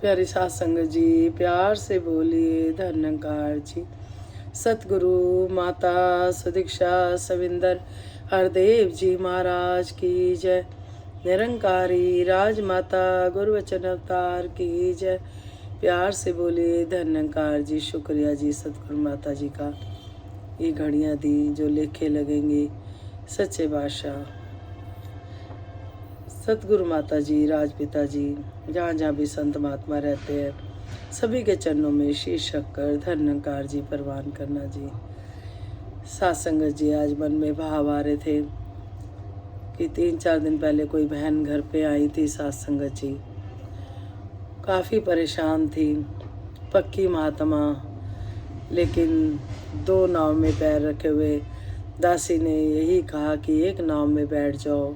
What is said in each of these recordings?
प्यारी सात संगत जी, प्यार से बोलिए धन्यकार जी। सतगुरु माता सुदीक्षा सविंदर हरदेव जी महाराज की जय। निरंकारी राजमाता गुरुवचन अवतार की जय। प्यार से बोलिए धन्यकार जी। शुक्रिया जी सतगुरु माता जी का, ये घड़ियाँ दी जो लेखे लगेंगे सच्चे बादशाह सतगुरु माता जी, राजपिता जी, जहाँ जहाँ भी संत महात्मा रहते हैं सभी के चरणों में शीश रखकर धन्यकार जी प्रवान करना जी। सात संगत जी, आज मन में भाव आ रहे थे कि 3-4 दिन पहले कोई बहन घर पे आई थी। सात संगत जी काफ़ी परेशान थी, पक्की महात्मा, लेकिन 2 नाव में पैर रखे हुए। दासी ने यही कहा कि एक नाव में बैठ जाओ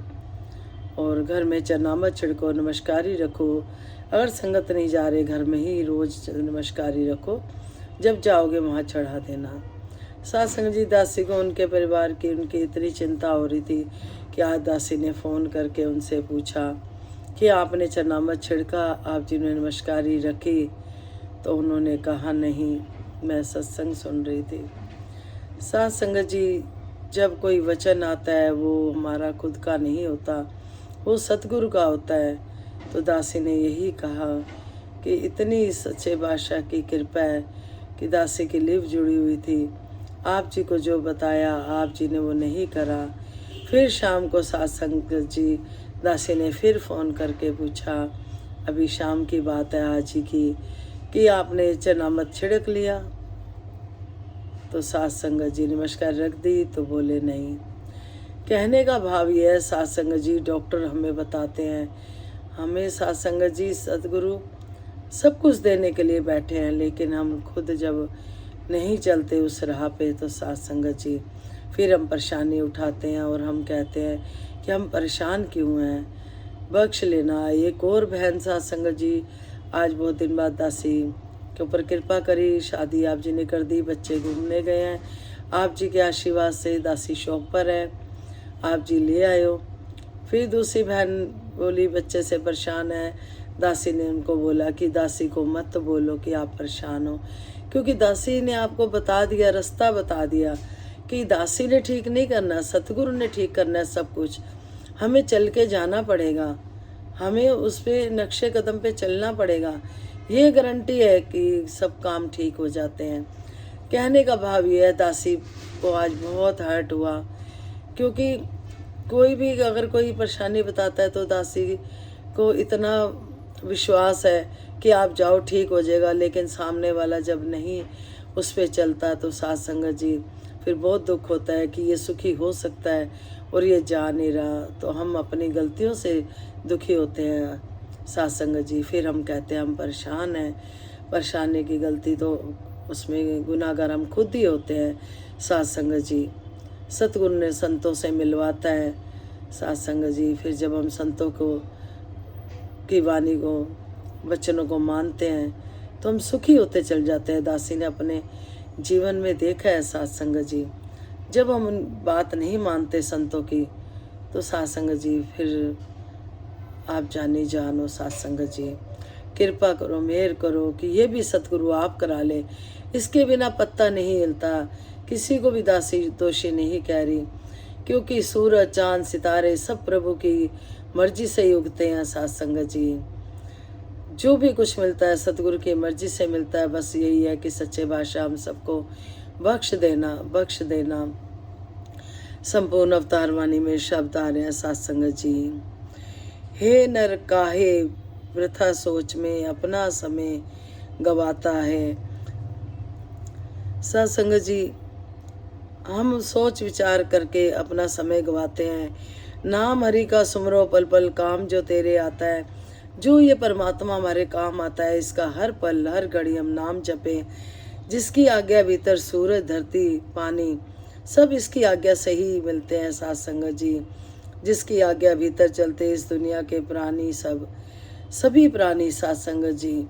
और घर में चना मत छिड़को, नमस्कारी रखो। अगर संगत नहीं जा रहे, घर में ही रोज़ नमस्कारी रखो, जब जाओगे वहाँ चढ़ा देना। सात संगत जी, दासी को उनके परिवार की उनकी इतनी चिंता हो रही थी कि आज दासी ने फ़ोन करके उनसे पूछा कि आपने चना मत छिड़का, आप जी ने नमस्कारी रखी? तो उन्होंने कहा नहीं, मैं सत्संग सुन रही थी। सात संगत जी, जब कोई वचन आता है वो हमारा खुद का नहीं होता, वो सतगुरु का होता है। तो दासी ने यही कहा कि इतनी सच्चे बादशाह की कृपा है कि दासी की लिव जुड़ी हुई थी। आप जी को जो बताया आप जी ने वो नहीं करा। फिर शाम को सात संगत जी, दासी ने फिर फ़ोन करके पूछा, अभी शाम की बात है आज ही की, कि आपने चना मत छिड़क लिया? तो सात संगत जी नमस्कार रख दी तो बोले नहीं। कहने का भाव ये है सात संगत जी, डॉक्टर हमें बताते हैं, हमें सात संगत जी सतगुरु सब कुछ देने के लिए बैठे हैं, लेकिन हम खुद जब नहीं चलते उस राह पे तो सात संगत जी फिर हम परेशानी उठाते हैं और हम कहते हैं कि हम परेशान क्यों हैं, बख्श लेना। एक और बहन सात संगत जी आज बहुत दिन बाद दासी के ऊपर कृपा करी, शादी आप जी ने कर दी, बच्चे घूमने गए हैं। आप जी के आशीर्वाद से दासी शौक पर है, आप जी ले आयो। फिर दूसरी बहन बोली बच्चे से परेशान है। दासी ने उनको बोला कि दासी को मत बोलो कि आप परेशान हो, क्योंकि दासी ने आपको बता दिया, रास्ता बता दिया कि दासी ने ठीक नहीं करना, सतगुरु ने ठीक करना है सब कुछ। हमें चल के जाना पड़ेगा, हमें उस पर नक्शे कदम पे चलना पड़ेगा। ये गारंटी है कि सब काम ठीक हो जाते हैं। कहने का भाव ये है, दासी को आज बहुत हर्ट हुआ, क्योंकि कोई भी अगर कोई परेशानी बताता है तो दासी को इतना विश्वास है कि आप जाओ ठीक हो जाएगा, लेकिन सामने वाला जब नहीं उस पर चलता तो सात संगत जी फिर बहुत दुख होता है कि ये सुखी हो सकता है और ये जा नहीं रहा। तो हम अपनी गलतियों से दुखी होते हैं सात संगत जी। फिर हम कहते हैं हम परेशान हैं, परेशानी की गलती तो उसमें गुनाहगार हम खुद ही होते हैं सात संगत जी। सतगुरु ने संतों से मिलवाता है सात संगत जी। फिर जब हम संतों को की वाणी को वचनों को मानते हैं तो हम सुखी होते चल जाते हैं। दासी ने अपने जीवन में देखा है सात संगत जी, जब हम उन बात नहीं मानते संतों की तो सात संगत जी फिर आप जानी जानो सात संगत जी, कृपा करो, मेहर करो कि ये भी सतगुरु आप करा ले। इसके बिना पत्ता नहीं हिलता। किसी को भी दासी दोषी नहीं कह रही, क्योंकि सूरज चांद सितारे सब प्रभु की मर्जी से ही उगते हैं सात संगत जी। जो भी कुछ मिलता है सतगुरु की मर्जी से मिलता है। बस यही है कि सच्चे बादशाह हम सबको बख्श देना, बख्श देना। संपूर्ण अवतार वाणी में शब्द आ रहे हैं सात संगत जी। हे नर काहे वृथा सोच में अपना समय गवाता है। सात संगत जी, हम सोच विचार करके अपना समय गवाते हैं। नाम हरि का सुमरो पल पल काम जो तेरे आता है। जो ये परमात्मा हमारे काम आता है, इसका हर पल हर घड़ी हम नाम जपें। जिसकी आज्ञा भीतर सूरज धरती पानी सब इसकी आज्ञा से ही मिलते हैं सात संगत जी। जिसकी आज्ञा भीतर चलते इस दुनिया के प्राणी सब सभी प्राणी सात संगत जी।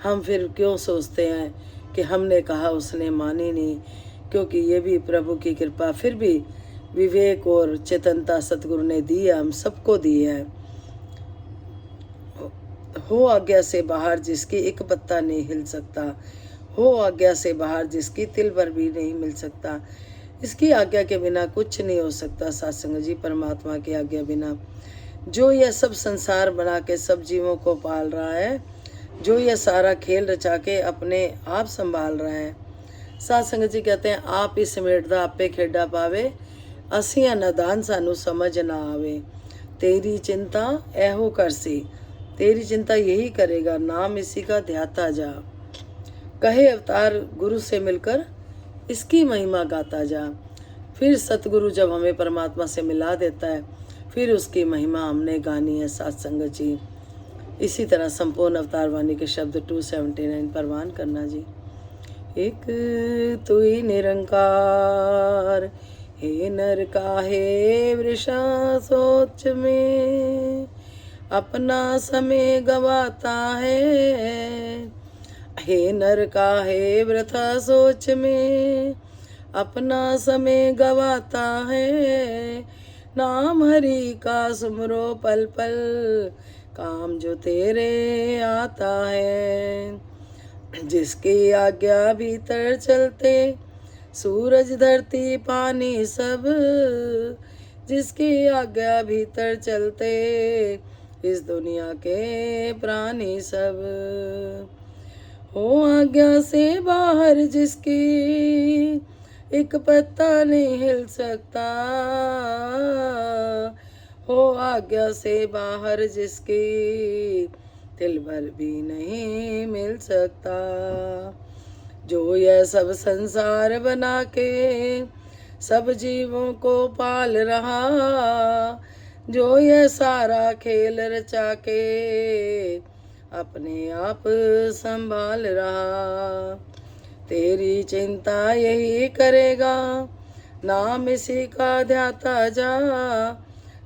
हम फिर क्यों सोचते हैं कि हमने कहा उसने मानी नहीं, क्योंकि ये भी प्रभु की कृपा। फिर भी विवेक और चेतनता सतगुरु ने दी है, हम सबको दी है। हो आज्ञा से बाहर जिसकी एक पत्ता नहीं हिल सकता, हो आज्ञा से बाहर जिसकी तिल भर भी नहीं मिल सकता। इसकी आज्ञा के बिना कुछ नहीं हो सकता सत्संग जी, परमात्मा की आज्ञा बिना। जो यह सब संसार बना के सब जीवों को पाल रहा है, जो यह सारा खेल रचा के अपने आप संभाल रहा है। सत्संग जी कहते हैं, आप ही समेटदा आपे खेडा पावे, असियां नदान सानू समझ ना आवे। तेरी चिंता ऐहो करसी, तेरी चिंता यही करेगा, नाम इसी का ध्याता जा। कहे अवतार गुरु से मिलकर इसकी महिमा गाता जा। फिर सतगुरु जब हमें परमात्मा से मिला देता है, फिर उसकी महिमा हमने गानी है सत्संग जी। इसी तरह संपूर्ण अवतार वाणी के शब्द 279 परवान करना जी। एक तू ही निरंकार, हे नर काहे वृषा सोच में, अपना समय गवाता है। हे नर काहे वृथा सोच में, अपना समय गवाता है। नाम हरि का सुमरो पल पल, काम जो तेरे आता है। जिसकी आज्ञा भीतर चलते, सूरज धरती पानी सब, जिसकी आज्ञा भीतर चलते, इस दुनिया के प्राणी सब। हो आज्ञा से बाहर जिसकी एक पत्ता नहीं हिल सकता, हो आज्ञा से बाहर जिसकी तिल भर भी नहीं मिल सकता। जो यह सब संसार बना के सब जीवों को पाल रहा, जो यह सारा खेल रचा के अपने आप संभाल रहा। तेरी चिंता यही करेगा, नाम इसी का ध्याता जा।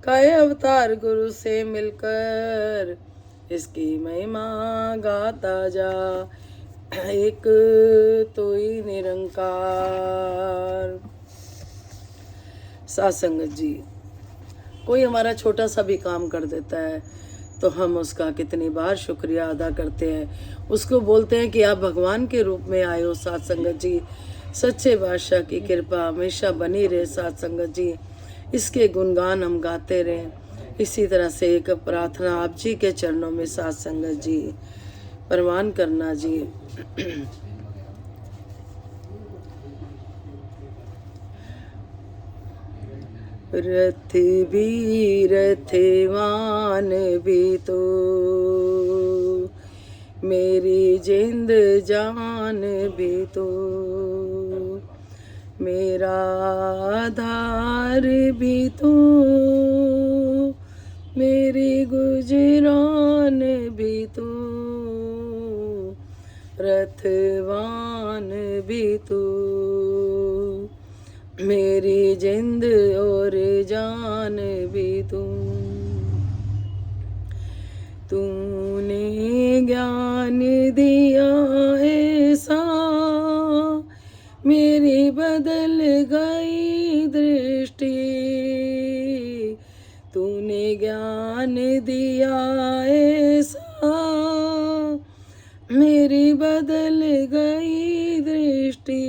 कहे अवतार गुरु से मिलकर इसकी महिमा गाता जा। एक तो ही निरंकार। सत्संग जी, कोई हमारा छोटा सा भी काम कर देता है तो हम उसका कितनी बार शुक्रिया अदा करते हैं। उसको बोलते हैं कि आप भगवान के रूप में आए हो। सत्संग जी, सच्चे बादशाह की कृपा हमेशा बनी रहे। सत्संग जी, इसके गुणगान हम गाते रहें। इसी तरह से एक प्रार्थना आप जी के चरणों में सत्संग जी परवान करना जी। रथ भी रथवान भी तो, मेरी जिंद जान भी तो, मेरा आधार भी तो, मेरी गुजरान भी तो, रथवान भी तो, मेरी जिंद और जान भी तूने ज्ञान दिया ऐसा, मेरी बदल गई दृष्टि। तूने ज्ञान दिया ऐसा, मेरी बदल गई दृष्टि।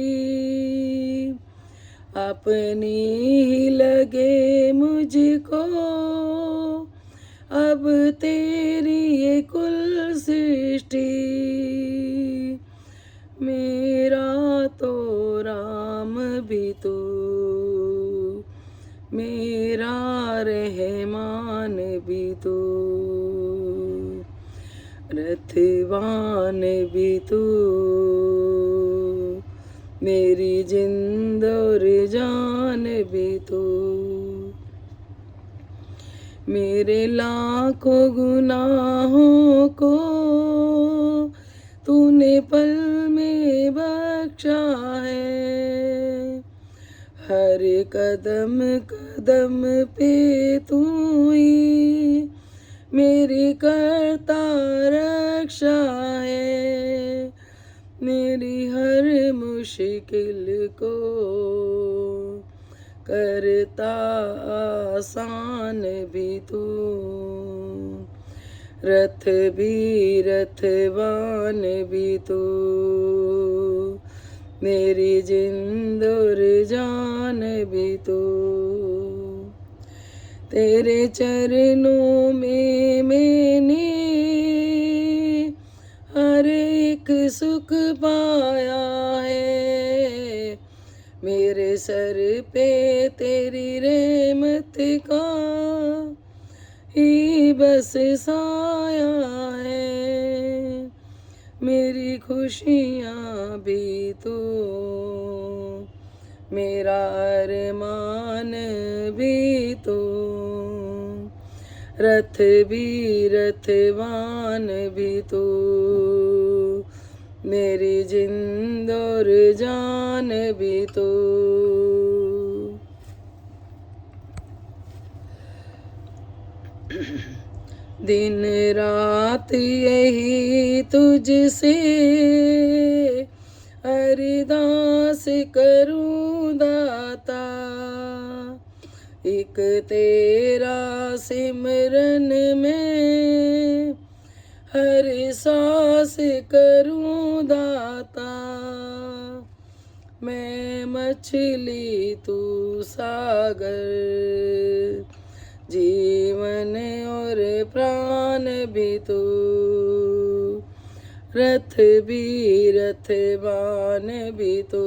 अपनी ही लगे मुझको अब तेरी ये कुल सृष्टि। मेरा तो राम भी तू, मेरा रहमान भी तू, रथवान भी तू, मेरी जिंद और जान भी तो। मेरे लाखों गुनाहों को तूने पल में बख्शा है। हर कदम कदम पे तू ही मेरी करता रक्षा है। मेरी हर मुश्किल को करता आसान भी तू, रथ भी रथवान भी तू, मेरी जिंद और जान भी तू। तेरे चरणों में मैंने हर एक सुख पाया है, मेरे सर पे तेरी रहमत का ही बस साया है, मेरी खुशियाँ भी तू, मेरा अरमान भी तू। रथ भी रथवान भी तू, मेरी जिंद और जान भी तू। दिन रात यही तुझसे अरदास करूं दाता, एक तेरा सिमरन में हर सांस करूं दाता। मैं मछली तू सागर, जीवन और प्राण भी तू, रथ भी रथवान भी तू,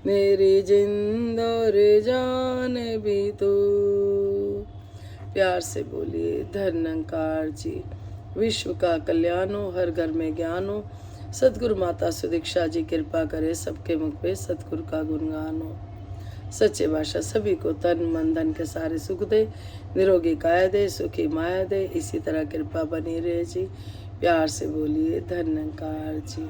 मेरी जिंद और जान भी तू। प्यार से बोलिए धन निरंकार जी। विश्व का कल्याण हो, हर घर में ज्ञान हो। सतगुरु माता सुदीक्षा जी कृपा करे, सबके मुख पे सतगुरु का गुणगान हो। सच्चे बादशाह सभी को तन मन धन के सारे सुख दे, निरोगी काया दे, सुखी माया दे। इसी तरह कृपा बनी रहे जी। प्यार से बोलिए धन निरंकार जी।